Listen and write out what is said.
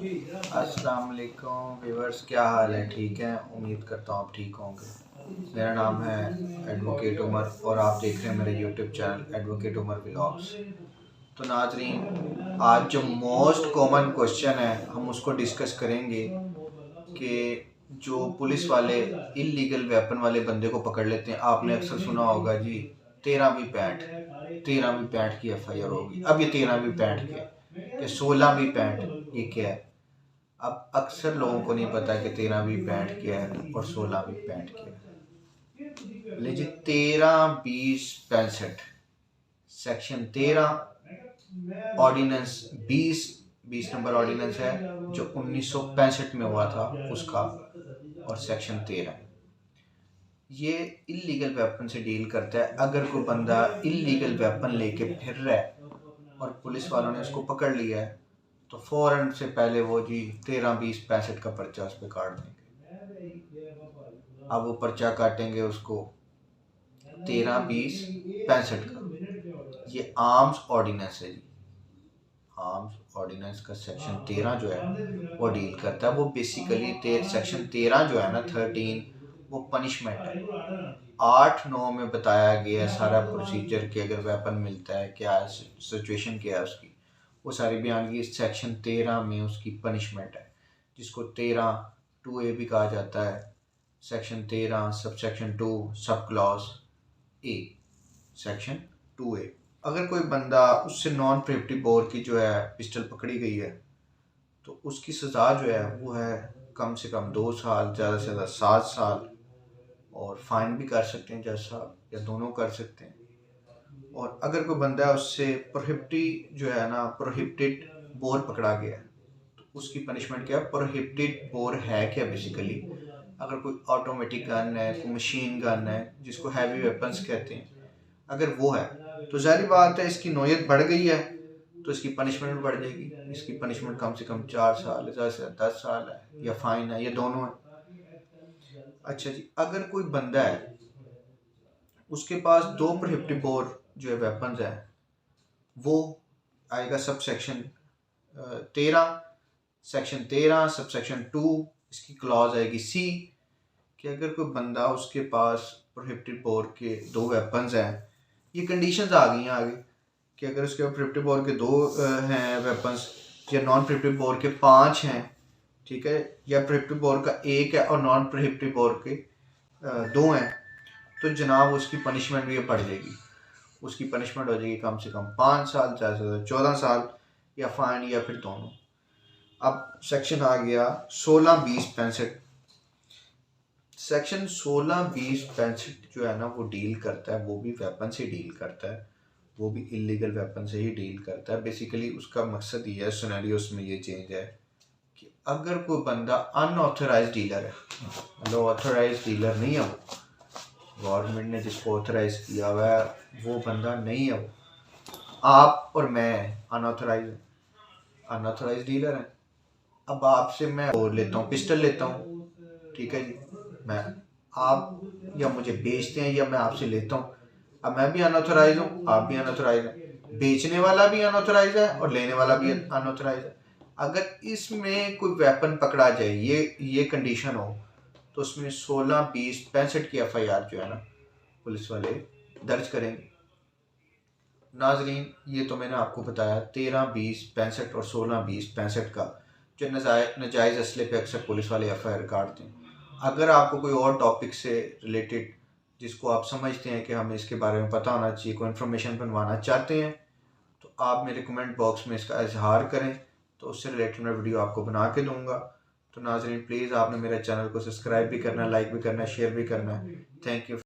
अस्सलाम वालेकुम व्यूअर्स, क्या हाल है? ठीक है, उम्मीद करता हूँ आप ठीक होंगे। मेरा नाम है एडवोकेट उमर और आप देख रहे हैं मेरे YouTube channel advocate Umar vlogs. तो नाजरीन, आज जो मोस्ट कॉमन क्वेश्चन है हम उसको डिस्कस करेंगे कि जो पुलिस वाले इलीगल वेपन वाले बंदे को पकड़ लेते हैं। आपने अक्सर सुना होगा जी 13वीं पैंट की FIR होगी। अब ये 13वीं पैंट की 16वीं पैंट ये क्या है? अब अक्सर लोगों को नहीं पता कि 13वीं पैंट क्या है और 16वीं पैंट क्या है। लीजिए 13-20-65 सेक्शन 13 ऑर्डिनेंस 20 नंबर ऑर्डिनेंस है जो 1965 में हुआ था उसका, और सेक्शन 13 ये इलीगल वेपन से डील करता है। अगर कोई बंदा इलीगल वेपन लेके फिर रहा है और पुलिस वालों ने उसको पकड़ लिया है तो फौरन से पहले वो जी 13-20-65 का पर्चा उस पर काट देंगे। अब वो पर्चा काटेंगे उसको 13-20-65 का। ये आर्म्स ऑर्डिनेंस है जी। आर्म्स ऑर्डिनेंस का सेक्शन 13 जो है वो डील करता है। वो बेसिकली सेक्शन 13 जो है ना 13 वो पनिशमेंट है। 8-9 में बताया गया है सारा प्रोसीजर कि अगर वेपन मिलता है क्या सिचुएशन क्या है उसकी, वो सारी बयान की। सेक्शन 13 में उसकी पनिशमेंट है जिसको 13(2A) भी कहा जाता है। Section 13 sub section 2 sub clause A section 2A। अगर कोई बंदा उससे नॉन प्रोहिबिटिव बोर की जो है पिस्टल पकड़ी गई है तो उसकी सज़ा जो है वो है कम से कम 2 साल, ज़्यादा से ज़्यादा 7 साल, और फाइन भी कर सकते हैं जज साहब, या दोनों कर सकते हैं। और अगर कोई बंदा है उससे प्रोहिबिटेड जो है ना प्रोहिबिटेड बोर पकड़ा गया है तो उसकी पनिशमेंट क्या है? प्रोहिबिटेड बोर है क्या बेसिकली? अगर कोई ऑटोमेटिक गन है, कोई मशीन गन है जिसको हैवी वेपन्स कहते हैं, अगर वो है तो जाहिर बात है इसकी नौयत बढ़ गई है तो इसकी पनिशमेंट भी बढ़ जाएगी। इसकी पनिशमेंट कम से कम 4 साल है, ज़्यादा से 10 साल है, या फाइन है, या दोनों है। अच्छा जी, अगर कोई बंदा है उसके पास 2 प्रोहिबिटिव बोर जो है वेपन्स है, वो आएगा sub section 13, section 13 sub section 2। इसकी क्लॉज आएगी C कि अगर कोई बंदा उसके पास प्रोहिबिटिव बोर के 2 वेपन्स हैं, ये कंडीशंस आ गई हैं आगे कि अगर उसके प्रोहिबिटिव बोर के 2 हैं वेपन्स, या नॉन प्रोहिबिटिव बोर के 5 हैं, ठीक है, या प्रोहिबिटिव बोर का 1 है और नॉन प्रोहिबिटिव बोर के 2 हैं, तो जनाब उसकी पनिशमेंट भी बढ़ जाएगी। उसकी पनिशमेंट हो जाएगी कम से कम 5 साल, ज़्यादा से ज़्यादा 14 साल, या फाइन, या फिर दोनों। अब सेक्शन आ गया 16-20-65। सेक्शन 16-20-65 जो है ना वो डील करता है, वो भी वेपन से डील करता है, वो भी इलीगल वेपन से ही डील करता है। बेसिकली उसका मकसद ये है, सिनेरियोस में ये चेंज है कि अगर कोई बंदा अनऑथराइज डीलर है, मतलब ऑथराइज डीलर नहीं है, वो गवर्नमेंट ने जिसको ऑथराइज किया हुआ है वो बंदा नहीं है, वो आप और मैं अनऑथराइज डीलर है। अब आपसे मैं वो लेता हूँ, पिस्टल लेता हूँ, ठीक है जी, मैं आप या मुझे बेचते हैं या मैं आपसे लेता हूँ। अब मैं भी अनऑथराइज हूँ, आप भी अनऑथराइज हैं, बेचने वाला भी अनऑथराइज है और लेने वाला भी अनऑथराइज है। अगर इसमें कोई वेपन पकड़ा जाए, ये कंडीशन हो, तो उसमें 16-20-65 की FIR जो है ना पुलिस वाले दर्ज करेंगे। नाजरीन, ये तो मैंने आपको बताया 13-20-65 और 16-20-65 का जो नजायज़ असले पे अक्सर पुलिस वाले FIR काटते हैं। अगर आपको कोई और टॉपिक से रिलेटेड जिसको आप समझते हैं कि हमें इसके बारे में पता होना चाहिए, कोई इन्फॉर्मेशन बनवाना चाहते हैं, तो आप मेरे कमेंट बॉक्स में इसका इजहार करें, तो उससे रिलेटेड मैं वीडियो आपको बना के दूंगा। तो नाजरीन, प्लीज़ आपने मेरे चैनल को सब्सक्राइब भी करना है, लाइक भी करना है, शेयर भी करना है। Thank you.